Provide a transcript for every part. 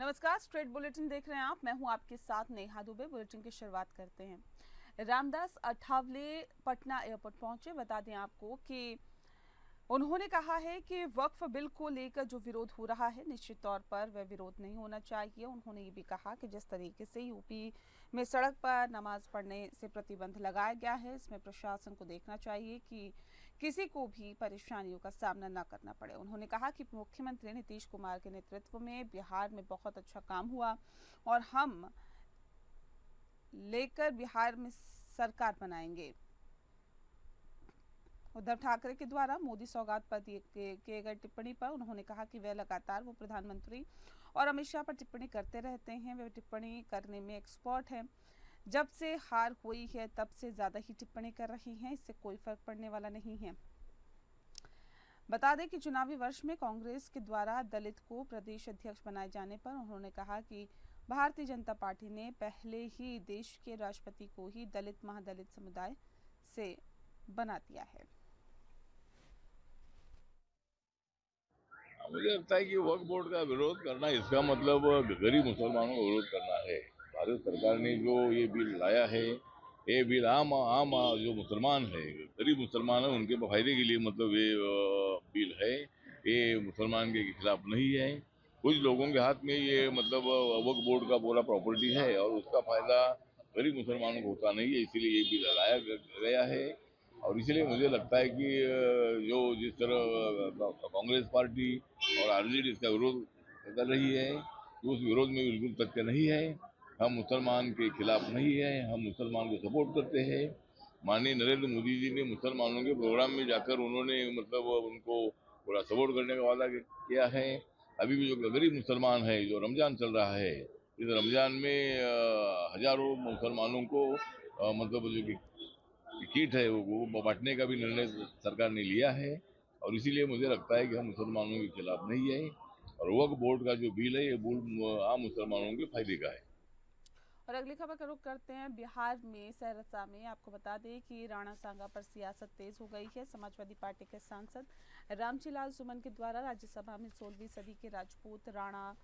नमस्कार, straight bulletin देख रहे हैं आप। मैं हूं आपके साथ नेहा दुबे। बुलेटिन की शुरुआत करते हैं। रामदास अठावले पटना एयरपोर्ट पहुंचे। बता दें आपको कि उन्होंने कहा है कि वक्फ बिल को लेकर जो विरोध हो रहा है, निश्चित तौर पर वह विरोध नहीं होना चाहिए। उन्होंने ये भी कहा कि जिस तरीके से यूपी में सड़क पर नमाज पढ़ने से प्रतिबंध लगाया गया है, इसमें प्रशासन को देखना चाहिए कि किसी को भी परेशानियों का सामना न करना पड़े। उन्होंने कहा कि मुख्यमंत्री नीतीश कुमार के नेतृत्व में बिहार में बहुत अच्छा काम हुआ और हम लेकर बिहार में सरकार बनाएंगे। उद्धव ठाकरे के द्वारा मोदी सौगात पर किए गए टिप्पणी पर उन्होंने कहा कि वे लगातार वो प्रधानमंत्री और अमित शाह पर टिप्पणी करते रहते हैं। वे टिप्पणी करने में एक्सपर्ट हैं। जब से हार हुई है तब से ज्यादा ही टिप्पणी कर रही हैं। इससे कोई फर्क पड़ने वाला नहीं है। बता दें कि चुनावी वर्ष में कांग्रेस के द्वारा दलित को प्रदेश अध्यक्ष बनाए जाने पर उन्होंने कहा कि भारतीय जनता पार्टी ने पहले ही देश के राष्ट्रपति को ही दलित महादलित समुदाय से बना दिया है। मुझे लगता है कि वक्फ बोर्ड का विरोध करना, इसका मतलब गरीब मुसलमानों का विरोध करना है। भारत सरकार ने जो ये बिल लाया है, ये बिल आम आम जो मुसलमान है, गरीब मुसलमान है, उनके फायदे के लिए मतलब ये बिल है। ये मुसलमान के खिलाफ नहीं है। कुछ लोगों के हाथ में ये मतलब वक्फ बोर्ड का पूरा प्रॉपर्टी है और उसका फायदा गरीब मुसलमानों को होता नहीं है, इसीलिए ये बिल लाया गया है। और इसलिए मुझे लगता है कि जो जिस तरह कांग्रेस पार्टी और आरजेडी इसका विरोध कर रही है, तो उस विरोध में बिल्कुल तथ्य नहीं है। हम मुसलमान के खिलाफ नहीं है, हम मुसलमान को सपोर्ट करते हैं। माननीय नरेंद्र मोदी जी ने मुसलमानों के प्रोग्राम में जाकर उन्होंने मतलब उनको पूरा सपोर्ट करने का वादा किया है। अभी भी जो गरीब मुसलमान है, जो रमजान चल रहा है, इस रमजान में हजारों मुसलमानों को मतलब जो किट है वो बांटने का भी निर्णय सरकार ने लिया है। और इसीलिए मुझे लगता है कि हम मुसलमानों के खिलाफ नहीं है और वक्फ बोर्ड का जो बिल है ये बिल आम मुसलमानों के फायदे का है। और अगली खबर का रुख करते हैं बिहार में सहरसा में। आपको बता दें कि राणा सांगा पर सियासत तेज हो गई है। समाजवादी पार्टी के सांसद रामचीलाल सुमन के द्वारा राज्यसभा में 16वीं सदी के राजपूत राणा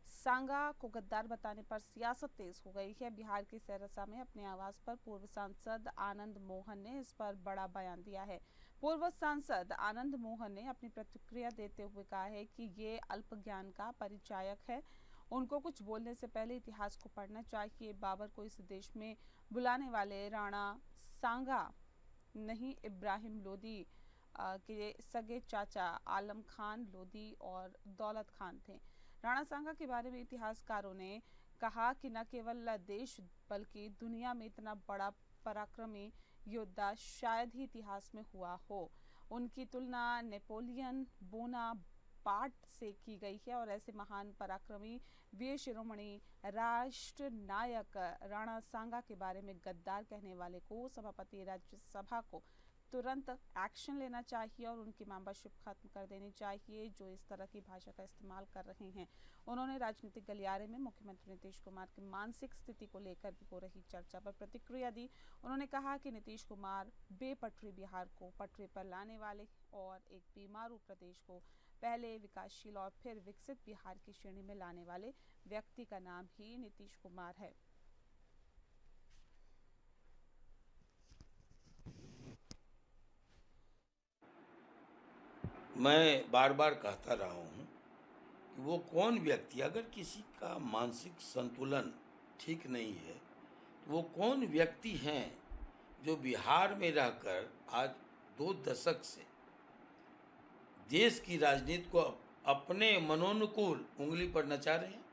सांगा को गद्दार बताने पर सियासत तेज हो गई है। बिहार के सहरसा में अपने आवास पर पूर्व सांसद आनंद मोहन ने इस पर बड़ा बयान दिया है। पूर्व सांसद आनंद मोहन ने अपनी प्रतिक्रिया देते हुए कहा है कि ये अल्प ज्ञान का परिचायक है। उनको कुछ बोलने से पहले इतिहास को पढ़ना चाहिए। बाबर को इस देश में बुलाने वाले राणा सांगा नहीं, इब्राहिम लोदी के सगे चाचा आलम खान लोदी और दौलत खान थे। राणा सांगा के बारे में इतिहासकारों ने कहा कि न केवल देश बल्कि दुनिया में इतना बड़ा पराक्रमी योद्धा शायद ही इतिहास में हुआ हो। उनकी तुलना नेपोलियन बोनापार्ट से की गई है और ऐसे महान पराक्रमी वीर शिरोमणि राष्ट्र नायक राणा सांगा के बारे में गद्दार कहने वाले को सभापति राज्यसभा को तुरंत एक्शन लेना चाहिए और उनकी मेंबरशिप खत्म कर देनी चाहिए जो इस तरह की भाषा का इस्तेमाल कर रहे हैं। उन्होंने राजनीतिक गलियारे में मुख्यमंत्री नीतीश कुमार की मानसिक स्थिति को लेकर भी हो रही चर्चा पर प्रतिक्रिया दी। उन्होंने कहा कि नीतीश कुमार बेपटरी बिहार को पटरी पर लाने वाले और एक बीमारू प्रदेश को पहले विकासशील और फिर विकसित बिहार की श्रेणी में लाने वाले व्यक्ति का नाम ही नीतीश कुमार है। मैं बार बार कहता रहा हूँ कि वो कौन व्यक्ति, अगर किसी का मानसिक संतुलन ठीक नहीं है तो वो कौन व्यक्ति हैं जो बिहार में रहकर आज 2 दशक से देश की राजनीति को अपने मनोनुकूल उंगली पर नचा रहे हैं।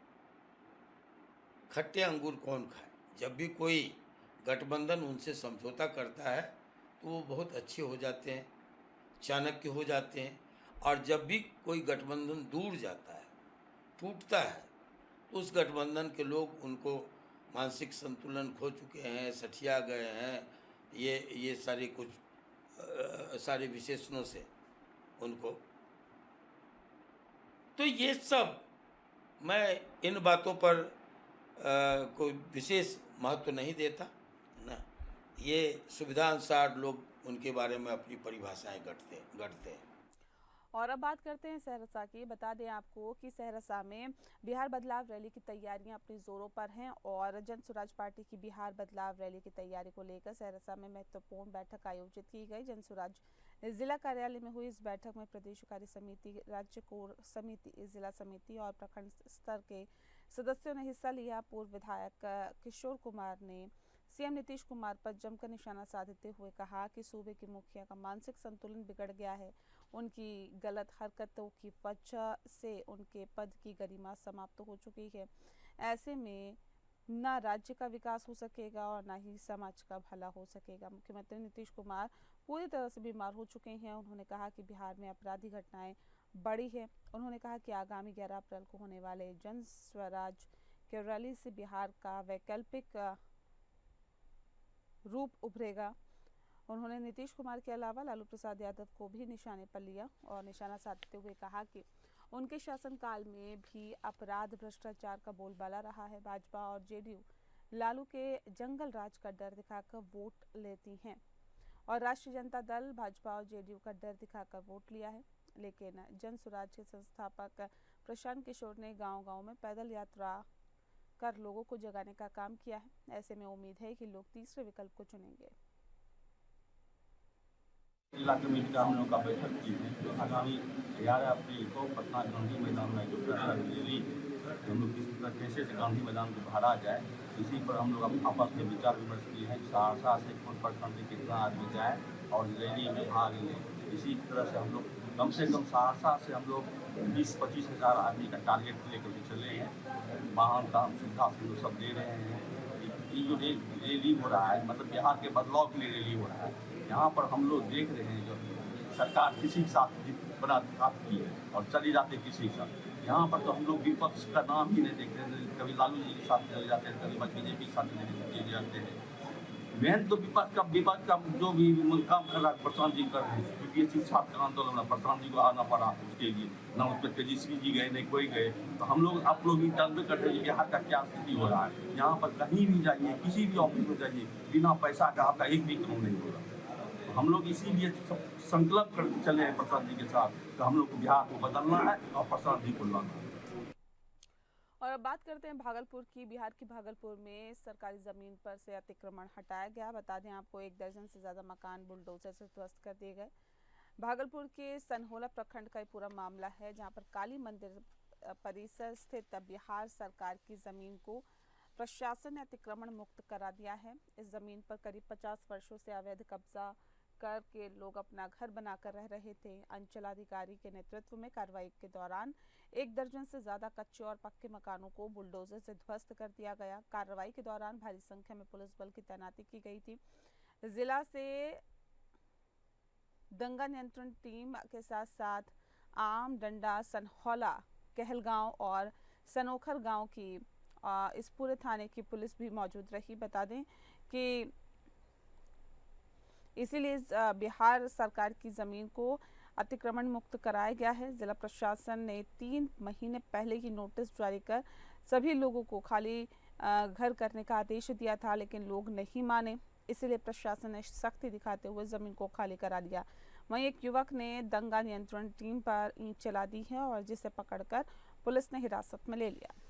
खट्टे अंगूर कौन खाए। जब भी कोई गठबंधन उनसे समझौता करता है तो वो बहुत अच्छे हो जाते हैं, चाणक्य हो जाते हैं, और जब भी कोई गठबंधन दूर जाता है, टूटता है, तो उस गठबंधन के लोग उनको मानसिक संतुलन खो चुके हैं, सठिया गए हैं, ये सारे कुछ सारे विशेषणों से उनको, तो ये सब, मैं इन बातों पर कोई विशेष महत्व नहीं देता ना। ये सुविधा अनुसार लोग उनके बारे में अपनी परिभाषाएं गढ़ते हैं। और अब बात करते हैं सहरसा की। बता दें आपको कि सहरसा में बिहार बदलाव रैली की तैयारियां अपने जोरों पर हैं और जन स्वराज पार्टी की बिहार बदलाव रैली की तैयारी को लेकर सहरसा में महत्वपूर्ण बैठक आयोजित की गई। जन स्वराज जिला कार्यालय में हुई इस बैठक में प्रदेश कार्य समिति, राज्य कोर समिति, जिला समिति और प्रखंड स्तर के सदस्यों ने हिस्सा लिया। पूर्व विधायक किशोर कुमार ने सीएम नीतीश कुमार पर जमकर निशाना साधते हुए कहा कि सूबे के मुखिया का मानसिक संतुलन बिगड़ गया है। उनकी गलत हरकतों की वजह से उनके पद की गरिमा समाप्त हो चुकी है। ऐसे में न राज्य का विकास हो सकेगा और न ही समाज का भला हो सकेगा। मुख्यमंत्री नीतीश कुमार पूरी तरह से बीमार हो चुके हैं। उन्होंने कहा कि बिहार में अपराधी घटनाएं बढ़ी है। उन्होंने कहा कि आगामी 11 अप्रैल को होने वाले जन स्वराज के रैली से बिहार का वैकल्पिक रूप उभरेगा। उन्होंने नीतीश कुमार के अलावा लालू प्रसाद यादव को भी निशाने पर लिया और निशाना साधते हुए कहा कि उनके शासनकाल में भी अपराध, भ्रष्टाचार का बोलबाला रहा है। भाजपा और जेडीयू लालू के जंगल राज का डर दिखाकर वोट लेती हैं और राष्ट्रीय जनता दल भाजपा और जेडीयू का डर दिखाकर वोट लिया है। लेकिन जन स्वराज के संस्थापक प्रशांत किशोर ने गांव-गांव में पैदल यात्रा कर लोगों को जगाने का काम किया है। ऐसे में उम्मीद है कि लोग तीसरे विकल्प को चुनेंगे। जिला कमेटी का हम लोग का बैठक की है। तो आगामी 11 अप्रैल को पटना गांधी मैदान में जो फैसला रैली हम लोग किसी तरह कैसे से गांधी मैदान को भरा जाए, इसी पर हम लोग आपस में विचार विमर्श किए हैं। सहरसा से कौन परसेंट से कितना आदमी जाए और रैली में भाग लें। इसी तरह से हम लोग कम से कम सहरसा से हम लोग 20-25 हज़ार आदमी का टारगेट लेकर के चले हैं। वाहन का सुविधा से लोग सब दे रहे हैं। ये जो रैली हो रहा है, मतलब बिहार के बदलाव के लिए रैली हो रहा है। यहाँ पर हम लोग देख रहे हैं जो सरकार किसी के साथ बड़ा घात की है और चले जाते किसी के साथ। यहाँ पर तो हम लोग विपक्ष का नाम ही नहीं देखते हैं। कभी लालू जी के साथ चले जाते हैं, कभी बीजेपी के साथ चले जाते हैं। मेन तो विपक्ष का जो भी काम कर रहा है प्रशांत जी कर रहे हैं। यूपीएससी छात्र का आंदोलन में प्रशांत जी को आना पड़ा उसके लिए, ना उस पर तेजस्वी जी गए नहीं कोई गए। तो हम लोग आप लोग इंटरव्यू करते हैं बिहार का क्या स्थिति हो रहा है। यहाँ पर कहीं भी जाइए, किसी भी ऑफिस में जाइए, बिना पैसा का आपका एक भी काम नहीं हो रहा। तो हम लोग इसीलिए संकल्प कर चले हैं प्रशांत जी के साथ कि हम लोग को बिहार को बदलना है और प्रशांत जी को लाना है। और अब बात करते हैं भागलपुर की। बिहार की भागलपुर में सरकारी जमीन पर से अतिक्रमण हटाया गया। बता दें आपको 1 दर्जन से ज्यादा मकान बुलडोजर से ध्वस्त कर दिए गए। भागलपुर के सनहोला प्रखंड का पूरा मामला है, जहां पर काली मंदिर परिसर स्थित बिहार सरकार की जमीन को प्रशासन ने अतिक्रमण मुक्त करा दिया है। इस जमीन पर करीब 50 वर्षों से अवैध कब्जा करके लोग अपना घर बनाकर रह रहे थे। अंचलाधिकारी के नेतृत्व में कार्रवाई के दौरान 1 दर्जन से ज्यादा कच्चे और पक्के मकानों को बुलडोजर से ध्वस्त कर दिया गया। कार्रवाई के दौरान भारी संख्या में पुलिस बल की तैनाती की गई थी। जिला से दंगा नियंत्रण टीम के साथ साथ आम, डंडा, सनहौला, कहलगांव और सनोखर गांव की इस पूरे थाने की पुलिस भी मौजूद रही। बता दें कि इसीलिए बिहार सरकार की जमीन को अतिक्रमण मुक्त कराया गया है। जिला प्रशासन ने 3 महीने पहले ही नोटिस जारी कर सभी लोगों को खाली घर करने का आदेश दिया था, लेकिन लोग नहीं माने। इसीलिए प्रशासन ने सख्ती दिखाते हुए जमीन को खाली करा दिया। वहीं एक युवक ने दंगा नियंत्रण टीम पर ईंट चला दी है और जिसे पकड़कर पुलिस ने हिरासत में ले लिया।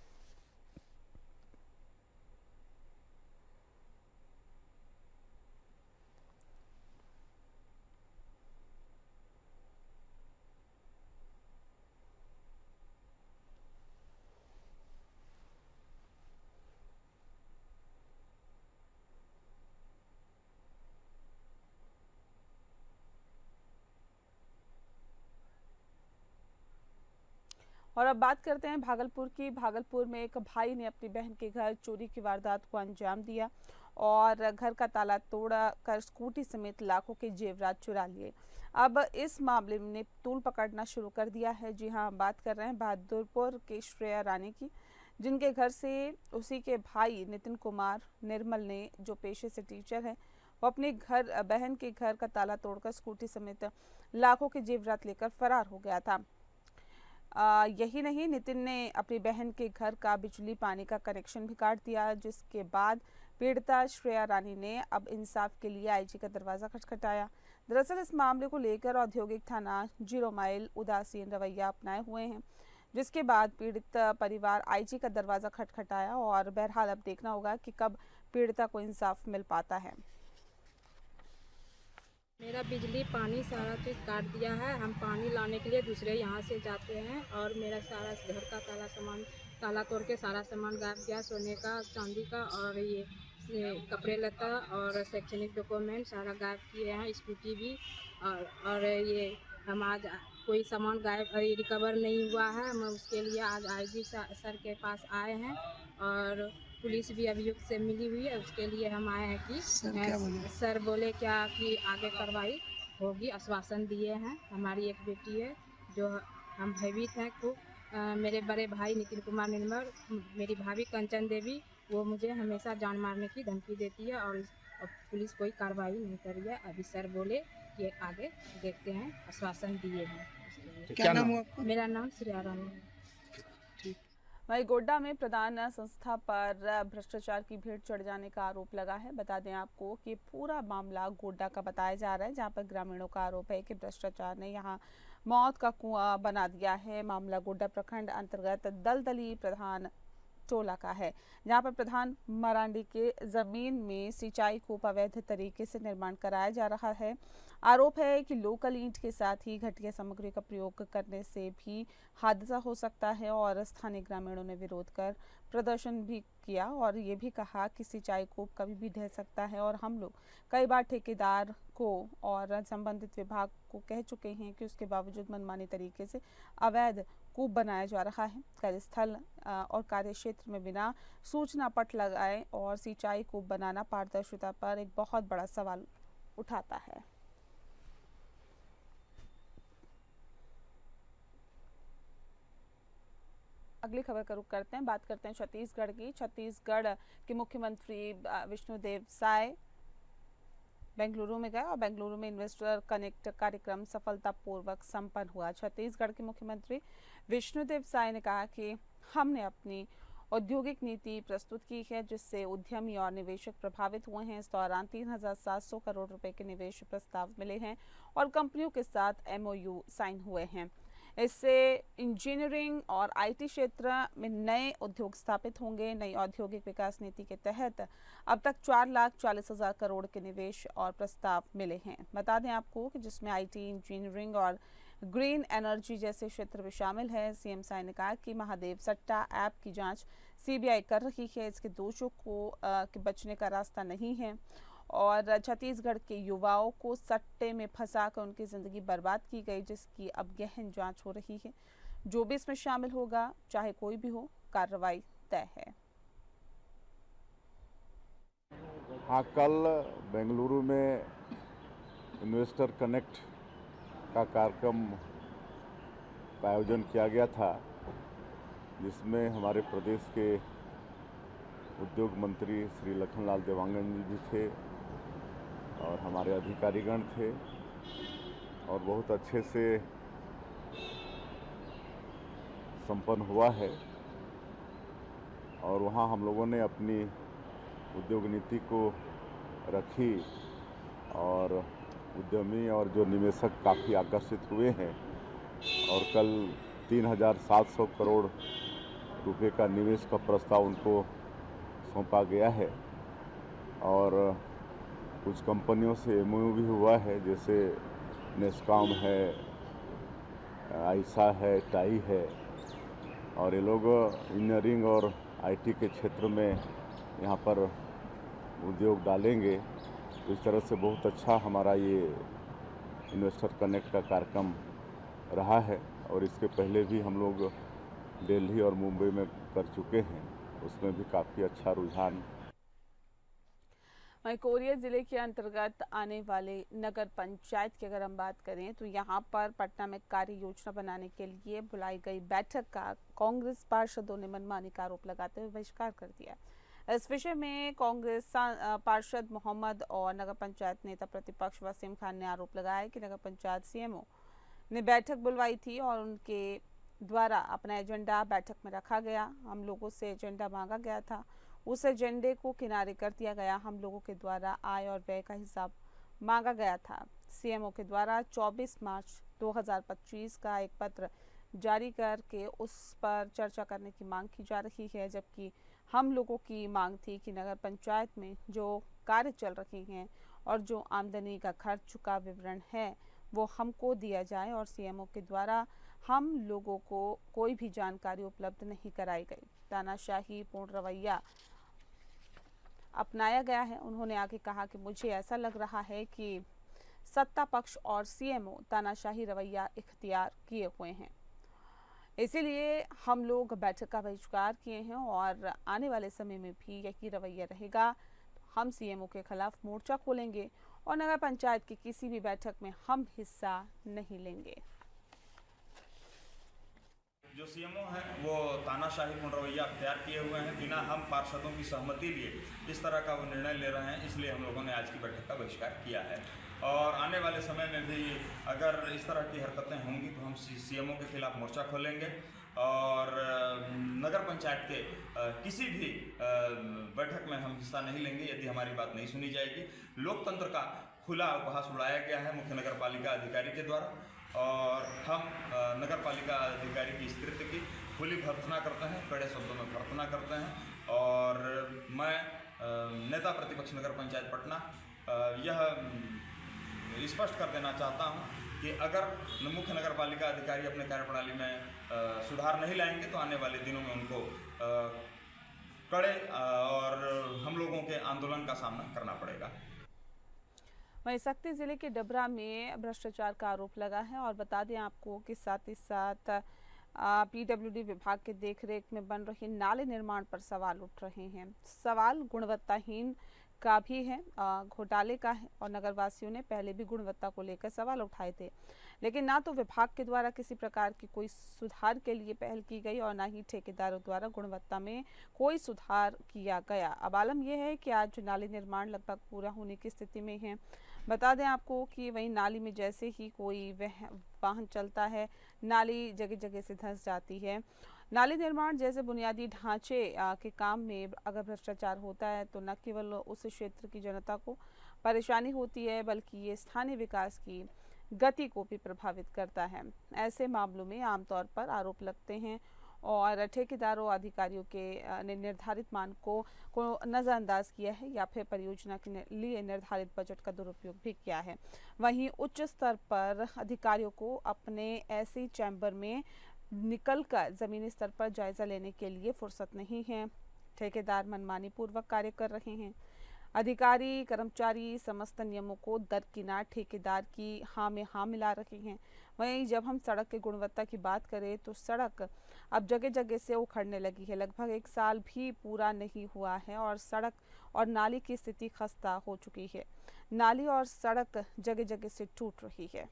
और अब बात करते हैं भागलपुर की। भागलपुर में एक भाई ने अपनी बहन के घर चोरी की वारदात को अंजाम दिया और घर का ताला तोड़ा कर स्कूटी समेत लाखों के जेवरात चुरा लिए। अब इस मामले में तूल पकड़ना शुरू कर दिया है। जी हां, बात कर रहे हैं बहादुरपुर के श्रेया रानी की, जिनके घर से उसी के भाई नितिन कुमार निर्मल ने, जो पेशे से टीचर है, वो अपने बहन के घर का ताला तोड़कर स्कूटी समेत लाखों के जेवरात लेकर फरार हो गया था। यही नहीं, नितिन ने अपनी बहन के घर का बिजली पानी का कनेक्शन भी काट दिया, जिसके बाद पीड़िता श्रेया रानी ने अब इंसाफ के लिए आईजी का दरवाजा खटखटाया। दरअसल इस मामले को लेकर औद्योगिक थाना 0 माइल उदासीन रवैया अपनाए हुए हैं, जिसके बाद पीड़ित परिवार आईजी का दरवाजा खटखटाया और बहरहाल अब देखना होगा कि कब पीड़िता को इंसाफ मिल पाता है। मेरा बिजली पानी सारा चीज़ काट दिया है। हम पानी लाने के लिए दूसरे यहाँ से जाते हैं और मेरा सारा घर का ताला तोड़ के सारा सामान गायब गया, सोने का, चांदी का, और ये कपड़े लत्ता और शैक्षणिक डॉक्यूमेंट सारा गायब किए हैं, स्कूटी भी। और ये हम आज कोई सामान गायब रिकवर नहीं हुआ है। हम उसके लिए आज आईजी सर के पास आए हैं और पुलिस भी अभियुक्त से मिली हुई है। उसके लिए हम आए हैं कि सर बोले क्या कि आगे कार्रवाई होगी, आश्वासन दिए हैं। हमारी एक बेटी है जो हम भयभीत हैं खूब। मेरे बड़े भाई नितिन कुमार निर्मल, मेरी भाभी कंचन देवी, वो मुझे हमेशा जान मारने की धमकी देती है और पुलिस कोई कार्रवाई नहीं कर रही है। अभी सर बोले कि आगे देखते हैं, आश्वासन दिए हैं। क्या नाम हुआ आपका? मेरा नाम श्रेया रानी है। वहीं गोड्डा में प्रधान संस्था पर भ्रष्टाचार की भीड़ चढ़ जाने का आरोप लगा है। बता दें आपको कि पूरा मामला गोड्डा का बताया जा रहा है, जहां पर ग्रामीणों का आरोप है कि भ्रष्टाचार ने यहां मौत का कुआं बना दिया है। मामला गोड्डा प्रखंड अंतर्गत दलदली प्रधान टोला का है, जहां पर प्रधान मरांडी के जमीन में सिंचाई कूप अवैध तरीके से निर्माण कराया जा रहा है। आरोप है कि लोकल ईंट के साथ ही घटिया सामग्री का प्रयोग करने से भी हादसा हो सकता है और स्थानीय ग्रामीणों ने विरोध कर प्रदर्शन भी किया और ये भी कहा कि सिंचाई कूप कभी भी ढह सकता है और हम लोग कई बार ठेकेदार को और संबंधित विभाग को कह चुके हैं कि उसके बावजूद मनमानी तरीके से अवैध कूप बनाया जा रहा है। कार्यस्थल और कार्यक्षेत्र में बिना सूचना पट लगाए और सिंचाई कूप बनाना पारदर्शिता पर एक बहुत बड़ा सवाल उठाता है। अगली खबर का रुख करते हैं, बात करते हैं छत्तीसगढ़ की। छत्तीसगढ़ के मुख्यमंत्री विष्णुदेव साय बेंगलुरु में गए और बेंगलुरु में इन्वेस्टर कनेक्ट कार्यक्रम सफलतापूर्वक संपन्न हुआ। छत्तीसगढ़ के मुख्यमंत्री विष्णुदेव साय ने कहा कि हमने अपनी औद्योगिक नीति प्रस्तुत की है, जिससे उद्यमी और निवेशक प्रभावित हुए हैं। इस दौरान 3,700 करोड़ रुपए के निवेश प्रस्ताव मिले हैं और कंपनियों के साथ MOU साइन हुए हैं। इससे इंजीनियरिंग और IT क्षेत्र में नए उद्योग स्थापित होंगे। नई औद्योगिक विकास नीति के तहत अब तक 4,40,000 करोड़ के निवेश और प्रस्ताव मिले हैं। बता दें आपको कि जिसमें IT, इंजीनियरिंग और ग्रीन एनर्जी जैसे क्षेत्र भी शामिल है। CM साय ने कहा कि महादेव सट्टा ऐप की जांच CBI कर रही है। इसके दोषों को बचने का रास्ता नहीं है और छत्तीसगढ़ के युवाओं को सट्टे में फंसाकर उनकी जिंदगी बर्बाद की गई, जिसकी अब गहन जांच हो रही है। जो भी इसमें शामिल होगा, चाहे कोई भी हो, कार्रवाई तय है। हाँ, कल बेंगलुरु में इन्वेस्टर कनेक्ट का कार्यक्रम का आयोजन किया गया था, जिसमें हमारे प्रदेश के उद्योग मंत्री श्री लखनलाल देवांगन जी भी थे और हमारे अधिकारीगण थे और बहुत अच्छे से संपन्न हुआ है। और वहाँ हम लोगों ने अपनी उद्योग नीति को रखी और उद्यमी और जो निवेशक काफ़ी आकर्षित हुए हैं और कल 3,700 करोड़ रुपए का निवेश का प्रस्ताव उनको सौंपा गया है और कुछ कंपनियों से MOU भी हुआ है, जैसे नेस्कॉम है, आयशा है, टाई है और ये लोग इंजीनियरिंग और IT के क्षेत्र में यहाँ पर उद्योग डालेंगे। तो इस तरह से बहुत अच्छा हमारा ये इन्वेस्टर कनेक्ट का कार्यक्रम रहा है और इसके पहले भी हम लोग दिल्ली और मुंबई में कर चुके हैं, उसमें भी काफ़ी अच्छा रुझान। वहीं कोरिया जिले के अंतर्गत आने वाले नगर पंचायत की अगर हम बात करें तो यहां पर पटना में कार्य योजना बनाने के लिए बुलाई गई बैठक का कांग्रेस पार्षदों ने मनमानी का आरोप लगाते हुए बहिष्कार कर दिया। इस विषय में कांग्रेस पार्षद मोहम्मद और नगर पंचायत नेता प्रतिपक्ष वसीम खान ने आरोप लगाया कि नगर पंचायत CMO ने बैठक बुलवाई थी और उनके द्वारा अपना एजेंडा बैठक में रखा गया। हम लोगों से एजेंडा मांगा गया था, उस एजेंडे को किनारे कर दिया गया। हम लोगों के द्वारा आय और व्यय का हिसाब मांगा गया था। सीएमओ के द्वारा 24 मार्च 2025 का एक पत्र जारी करके उस पर चर्चा करने की मांग की जा रही है, जबकि हम लोगों की मांग थी कि नगर पंचायत में जो कार्य चल रहे हैं और जो आमदनी का खर्च का विवरण है वो हमको दिया जाए और सीएमओ के द्वारा हम लोगों को कोई भी जानकारी उपलब्ध नहीं कराई गई। तानाशाही पूर्ण रवैया अपनाया गया है। उन्होंने आगे कहा कि मुझे ऐसा लग रहा है कि सत्ता पक्ष और सीएमओ तानाशाही रवैया इख्तियार किए हुए हैं, इसीलिए हम लोग बैठक का बहिष्कार किए हैं और आने वाले समय में भी यही रवैया रहेगा। हम सीएमओ के खिलाफ मोर्चा खोलेंगे और नगर पंचायत की किसी भी बैठक में हम हिस्सा नहीं लेंगे। जो सीएमओ हैं वो तानाशाहीपूर्ण रवैया अख्तियार किए हुए हैं, बिना हम पार्षदों की सहमति लिए इस तरह का वो निर्णय ले रहे हैं, इसलिए हम लोगों ने आज की बैठक का बहिष्कार किया है। और आने वाले समय में भी अगर इस तरह की हरकतें होंगी तो हम सीएमओ के खिलाफ मोर्चा खोलेंगे और नगर पंचायत के किसी भी बैठक में हम हिस्सा नहीं लेंगे यदि हमारी बात नहीं सुनी जाएगी। लोकतंत्र का खुला उपहास उड़ाया गया है मुख्य नगर पालिका अधिकारी के द्वारा और हम नगर पालिका अधिकारी की स्थिति की खुली भर्त्सना करते हैं, कड़े शब्दों में भर्त्सना करते हैं। और मैं नेता प्रतिपक्ष नगर पंचायत पटना यह स्पष्ट कर देना चाहता हूं कि अगर मुख्य नगर पालिका अधिकारी अपने कार्यप्रणाली में सुधार नहीं लाएंगे तो आने वाले दिनों में उनको कड़े और हम लोगों के आंदोलन का सामना करना पड़ेगा। वहीं शक्ति जिले के डबरा में भ्रष्टाचार का आरोप लगा है और बता दें आपको कि साथ ही साथ पीडब्ल्यूडी विभाग के देखरेख में बन रहे नाले निर्माण पर सवाल उठ रहे हैं। सवाल गुणवत्ताहीन का भी है, घोटाले का है और नगरवासियों ने पहले भी गुणवत्ता को लेकर सवाल उठाए थे, लेकिन ना तो विभाग के द्वारा किसी प्रकार की कोई सुधार के लिए पहल की गई और ना ही ठेकेदारों द्वारा गुणवत्ता में कोई सुधार किया गया। अब आलम यह है कि आज नाली निर्माण लगभग पूरा होने की स्थिति में है। बता दें आपको कि वही नाली में जैसे ही कोई वाहन चलता है नाली जगह जगह से धंस जाती है। नाली निर्माण जैसे बुनियादी ढांचे के काम में अगर भ्रष्टाचार होता है तो न केवल उस क्षेत्र की जनता को परेशानी होती है बल्कि ये स्थानीय विकास की गति को भी प्रभावित करता है। ऐसे मामलों में आमतौर पर आरोप लगते हैं और ठेकेदारों अधिकारियों के ने निर्धारित मानकों को नज़रअंदाज किया है या फिर परियोजना के लिए निर्धारित बजट का दुरुपयोग भी किया है। वहीं उच्च स्तर पर अधिकारियों को अपने ऐसे चैम्बर में निकलकर जमीनी स्तर पर जायजा लेने के लिए फुर्सत नहीं है। ठेकेदार मनमानी पूर्वक कार्य कर रहे हैं। अधिकारी कर्मचारी समस्त नियमों को दरकिनार ठेकेदार की हाँ में हाँ मिला रहे हैं। वहीं जब हम सड़क की गुणवत्ता की बात करें तो सड़क अब जगह जगह से उखड़ने लगी है। लगभग 1 साल भी पूरा नहीं हुआ है और सड़क और नाली की स्थिति खस्ता हो चुकी है। नाली और सड़क जगह जगह से टूट रही है।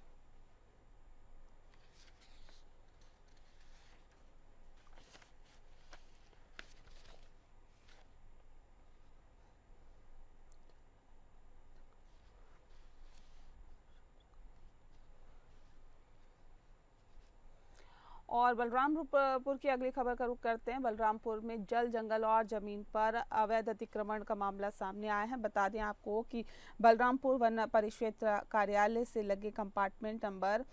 और बलरामपुर की अगली खबर का रुख करते हैं। बलरामपुर में जल जंगल और जमीन पर अवैध अतिक्रमण का मामला सामने आया है। बता दें आपको कि बलरामपुर वन परिक्षेत्र कार्यालय से लगे कंपार्टमेंट नंबर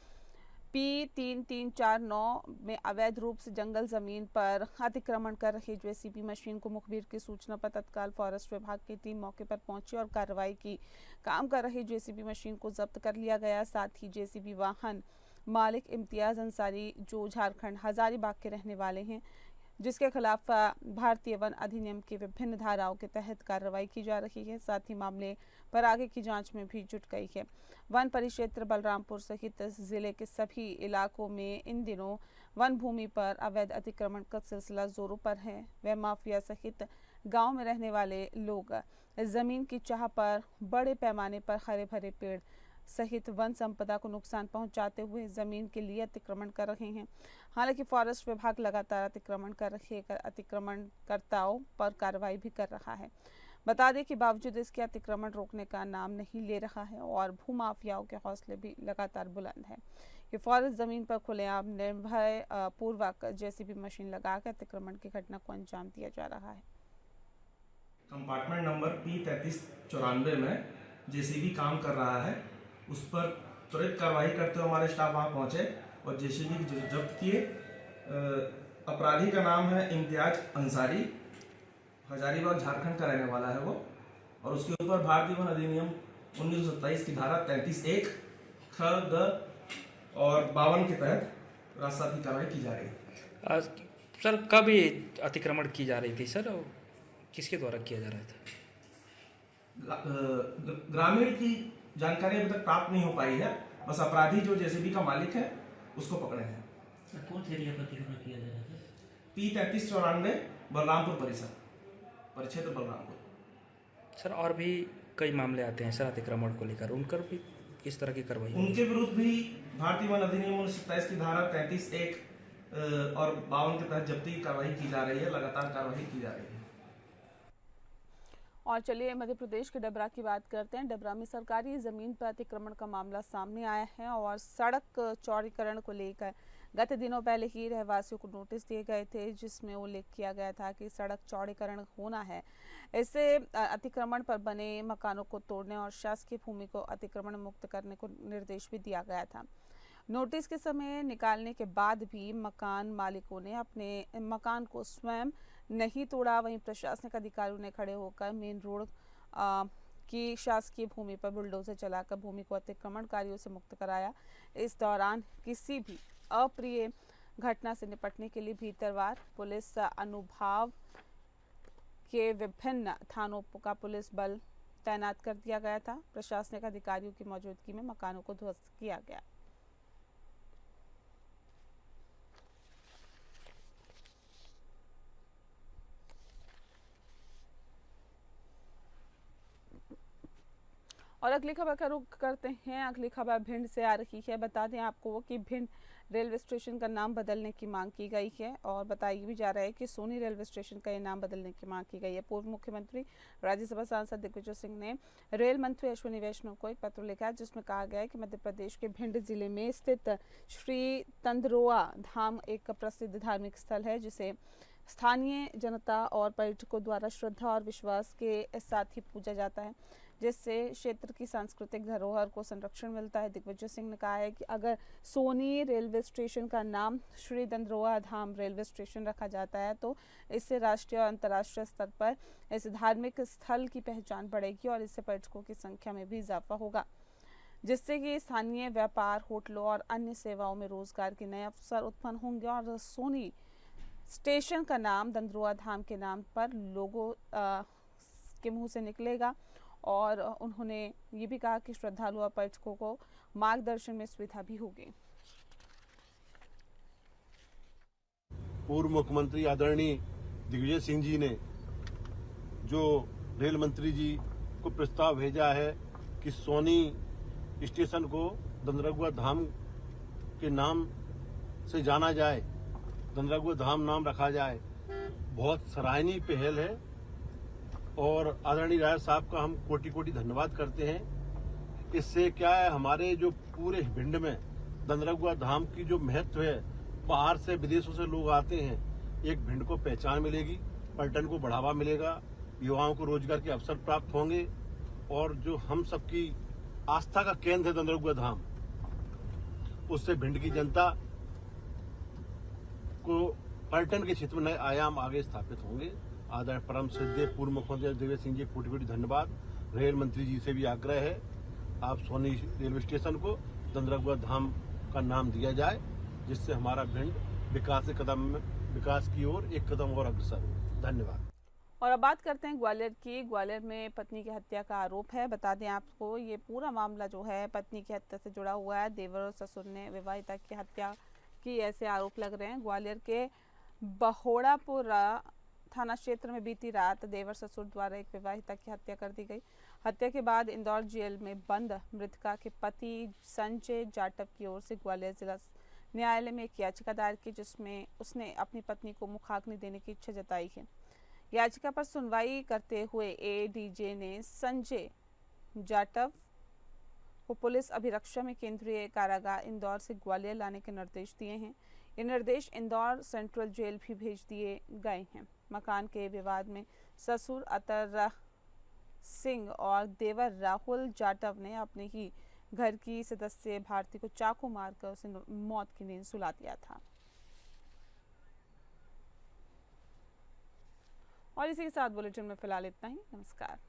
P3349 में अवैध रूप से जंगल जमीन पर अतिक्रमण कर रही जेसीबी मशीन को मुखबिर की सूचना पर तत्काल फॉरेस्ट विभाग की टीम मौके पर पहुंची और कार्रवाई की। काम कर रही जेसीबी मशीन को जब्त कर लिया गया। साथ ही जेसीबी वाहन मालिक इम्तियाज अंसारी जो झारखंड हजारीबाग के रहने वाले हैं, जिसके खिलाफ भारतीय वन अधिनियम के विभिन्न धाराओं के तहत कार्रवाई की जा रही है। साथ ही मामले पर आगे की जांच में भी जुट गई है। वन परिक्षेत्र बलरामपुर सहित जिले के सभी इलाकों में इन दिनों वन भूमि पर अवैध अतिक्रमण का सिलसिला जोरों पर है। वह माफिया सहित गांव में रहने वाले लोग जमीन की चाह पर बड़े पैमाने पर हरे भरे पेड़ सहित वन संपदा को नुकसान पहुंचाते हुए जमीन के लिए अतिक्रमण कर रहे हैं। हालांकि फॉरेस्ट विभाग लगातार अतिक्रमण कर रहे अतिक्रमणकर्ताओं पर कार्रवाई भी कर रहा है। बता दें कि बावजूद इसके अतिक्रमण रोकने का नाम नहीं ले रहा है और भूमाफियाओं के हौसले भी लगातार बुलंद है। ये फॉरेस्ट जमीन पर खुलेआम निर्भय पूर्वक जेसीबी मशीन लगाकर अतिक्रमण की घटना को अंजाम दिया जा रहा है। कंपार्टमेंट नंबर P3394 में जेसीबी काम कर रहा है। उस पर त्वरित कार्रवाई करते हुए हमारे स्टाफ वहाँ पहुँचे और जेसीबी जब्त किए। अपराधी का नाम है इम्तियाज अंसारी, हजारीबाग झारखंड का रहने वाला है वो, और उसके ऊपर भारतीय वन अधिनियम 1927 की धारा 33(1) ख, ग और 52 के तहत राजसात की कार्रवाई की जा रही है। सर कब ये अतिक्रमण की जा रही थी सर, और किसके द्वारा किया जा रहा था? ग्रामीण की जानकारी अभी तक प्राप्त नहीं हो पाई है। बस अपराधी जो जेसीबी का मालिक है उसको पकड़े हैं। सर कौन से एरिया पर अतिक्रमण किया जा रहा था? P3394 बलरामपुर परिक्षेत्र बलरामपुर। सर और भी कई मामले आते हैं सर अतिक्रमण को लेकर, उनकर भी किस तरह की कार्रवाई? उनके विरुद्ध भी भारतीय वन अधिनियम 1927 की धारा 33(1) और 52 के तहत जब्ती की कार्रवाई की जा रही है। लगातार कार्रवाई की जा रही है। और चलिए मध्य प्रदेश के डबरा की बात करते हैं। डबरा में सरकारी जमीन पर अतिक्रमण का मामला सामने आया है और सड़क चौड़ीकरण को लेकर गत दिनों पहले ही रहवासियों को नोटिस दिए गए थे, जिसमें उल्लेख किया गया था कि सड़क चौड़ीकरण होना है। इससे अतिक्रमण पर बने मकानों को तोड़ने और शासकीय भूमि को अतिक्रमण मुक्त करने को निर्देश भी दिया गया था। नोटिस के समय निकालने के बाद भी मकान मालिकों ने अपने मकान को स्वयं नहीं तोड़ा। वहीं प्रशासनिक अधिकारियों ने खड़े होकर मेन रोड की शासकीय भूमि पर बुलडोजर चलाकर भूमि को अतिक्रमणकारियों से मुक्त कराया। इस दौरान किसी भी अप्रिय घटना से निपटने के लिए भीतरवार पुलिस अनुभाग के विभिन्न थानों का पुलिस बल तैनात कर दिया गया था। प्रशासनिक अधिकारियों की मौजूदगी में मकानों को ध्वस्त किया गया। और अगली खबर का रुख करते हैं। अगली खबर भिंड से आ रही है। बता दें आपको कि भिंड रेलवे स्टेशन का नाम बदलने की मांग की गई है और बताया भी जा रहा है कि सोनी रेलवे स्टेशन का ये नाम बदलने की मांग की गई है। पूर्व मुख्यमंत्री राज्यसभा सांसद दिग्विजय सिंह ने रेल मंत्री अश्विनी वैष्णव को एक पत्र लिखा, जिसमें कहा गया है कि मध्य प्रदेश के भिंड जिले में स्थित श्री तंदरोआ धाम एक प्रसिद्ध धार्मिक स्थल है, जिसे स्थानीय जनता और पर्यटकों द्वारा श्रद्धा और विश्वास के साथ ही पूजा जाता है, जिससे क्षेत्र की सांस्कृतिक धरोहर को संरक्षण मिलता है। दिग्विजय सिंह ने कहा है कि अगर सोनी रेलवे स्टेशन का नाम श्री तंदरोआ धाम रेलवे स्टेशन रखा जाता है तो इससे राष्ट्रीय और अंतर्राष्ट्रीय स्तर पर इस धार्मिक स्थल की पहचान बढ़ेगी और इससे पर्यटकों की संख्या में भी इजाफा होगा, जिससे कि स्थानीय व्यापार, होटलों और अन्य सेवाओं में रोजगार के नए अवसर उत्पन्न होंगे। और सोनी स्टेशन का नाम तंदरोआ धाम के नाम पर लोगों के मुंह से निकलेगा और उन्होंने ये भी कहा कि श्रद्धालु और पर्यटकों को मार्गदर्शन में सुविधा भी होगी। पूर्व मुख्यमंत्री आदरणीय दिग्विजय सिंह जी ने जो रेल मंत्री जी को प्रस्ताव भेजा है कि सोनी स्टेशन को तंदरोआ धाम के नाम से जाना जाए, तंदरोआ धाम नाम रखा जाए, बहुत सराहनीय पहल है और आदरणीय राय साहब का हम कोटि कोटि धन्यवाद करते हैं। इससे क्या है, हमारे जो पूरे भिंड में तंदरोआ धाम की जो महत्व है, बाहर से विदेशों से लोग आते हैं, एक भिंड को पहचान मिलेगी, पर्यटन को बढ़ावा मिलेगा, युवाओं को रोजगार के अवसर प्राप्त होंगे और जो हम सबकी आस्था का केंद्र है तंदरोआ धाम, उससे भिंड की जनता को पर्यटन के क्षेत्र में नए आयाम आगे स्थापित होंगे। आदरणीय परम श्रद्धेय पूर्व मुख्यमंत्री दिग्विजय सिंह जी कोटि कोटि धन्यवाद। रेल मंत्री जी से भी आग्रह है, आप सोनी रेलवे स्टेशन को तंदरोआ धाम का नाम दिया जाए, जिससे हमारा भिंड विकास की ओर एक कदम और अग्रसर हो। धन्यवाद। और अब बात करते हैं ग्वालियर की। ग्वालियर में पत्नी की हत्या का आरोप है। बता दें आपको, ये पूरा मामला जो है पत्नी की हत्या से जुड़ा हुआ है। देवर और ससुर ने विवाहिता की हत्या की ऐसे आरोप लग रहे हैं। ग्वालियर के बहोड़ापुरा थाना क्षेत्र में बीती रात देवर ससुर द्वारा एक विवाहिता की हत्या कर दी गई। हत्या के बाद इंदौर जेल में बंद मृतका के पति संजय जाटव की ओर से ग्वालियर जिला न्यायालय में एक याचिका दायर की, जिसमें उसने अपनी पत्नी को मुखाग्नि देने की इच्छा जताई है। याचिका पर सुनवाई करते हुए एडीजे ने संजय जाटव को पुलिस अभिरक्षा में केंद्रीय कारागार इंदौर से ग्वालियर लाने के निर्देश दिए हैं। ये निर्देश इंदौर सेंट्रल जेल भी भेज दिए गए हैं। मकान के विवाद में ससुर अतर सिंह और देवर राहुल जाटव ने अपने ही घर की सदस्य भारती को चाकू मारकर उसे मौत की नींद सुला दिया था। और इसी के साथ बुलेटिन में फिलहाल इतना ही। नमस्कार।